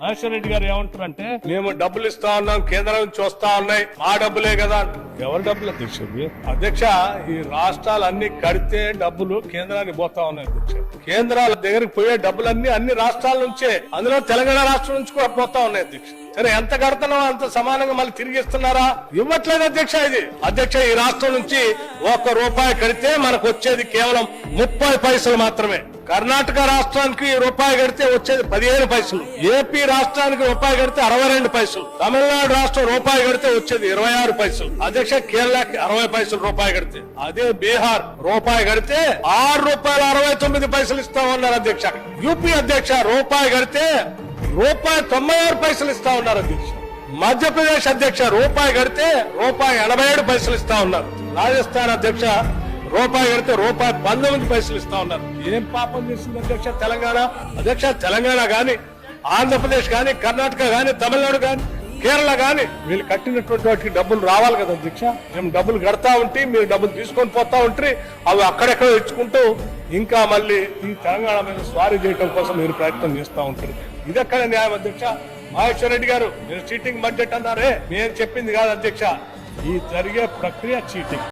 మహేశ్వర్ రెడ్డి గారు ఏమంటారంటే మేము డబ్బులు ఇస్తా ఉన్నాం, కేంద్రం నుంచి వస్తా ఉన్నాయి, మా డబ్బులే కదా. ఎవరి డబ్బులు అధ్యక్ష? అధ్యక్ష, ఈ రాష్ట్రాలన్నీ కడితే డబ్బులు కేంద్రానికి పోతా ఉన్నాయి అధ్యక్ష. కేంద్రాల దగ్గరికి పోయే డబ్బులన్నీ అన్ని రాష్ట్రాల నుంచే, అందులో తెలంగాణ రాష్ట్రం నుంచి కూడా పోతా ఉన్నాయి అధ్యక్ష. సరే, ఎంత కడుతున్నావో అంత సమానంగా మళ్ళీ తిరిగి ఇస్తున్నారా? ఇవ్వట్లేదు అధ్యక్ష. ఇది అధ్యక్ష, ఈ రాష్ట్రం నుంచి ₹1 కడితే మనకు వచ్చేది కేవలం 30 పైసలు మాత్రమే. కర్ణాటక రాష్ట్రానికి రూపాయి కడితే వచ్చేది 15 పైసలు. ఏపీ రాష్ట్రానికి రూపాయి కడితే 62 పైసలు. తమిళనాడు రాష్ట్రం రూపాయి కడితే వచ్చేది 26 పైసలు. అధ్యక్ష, కేరళకి 60 పైసలు రూపాయి కడితే. అదే బీహార్ రూపాయి కడితే ₹6.69 ఇస్తామన్నారు అధ్యక్ష. యూపీ అధ్యక్ష, రూపాయి కడితే ₹1.96 ఇస్తా ఉన్నారు అధ్యక్ష. మధ్యప్రదేశ్ అధ్యక్ష, రూపాయి కడితే ₹1.87 ఇస్తా ఉన్నారు. రాజస్థాన్ అధ్యక్ష, రూపాయి కడితే ₹1.19 ఇస్తా ఉన్నారు. ఏం పాపం చేసింది అధ్యక్ష తెలంగాణ? అధ్యక్ష, తెలంగాణ గాని, ఆంధ్రప్రదేశ్ గాని, కర్ణాటక గాని, తమిళనాడు గాని, కేరళ గాని వీళ్ళు కట్టినటువంటి వాటికి డబ్బులు రావాలి కదా అధ్యక్ష. మేము డబ్బులు కడతా ఉంటే మీరు డబ్బులు తీసుకొని పోతా ఉంటే అవి అక్కడెక్కడ ఇచ్చుకుంటూ ఇంకా మళ్ళీ ఈ తెలంగాణ మీద స్వారీ చేయడం కోసం మీరు ప్రయత్నం చేస్తూ ఉంటారు. ఇదెక్కడ న్యాయం అధ్యక్ష? మహేశ్వర్ రెడ్డి గారు, మీరు చీటింగ్ బడ్జెట్ అన్నారే, నేను చెప్పింది కాదు అధ్యక్ష. ఈ జరిగే ప్రక్రియ చీటింగ్.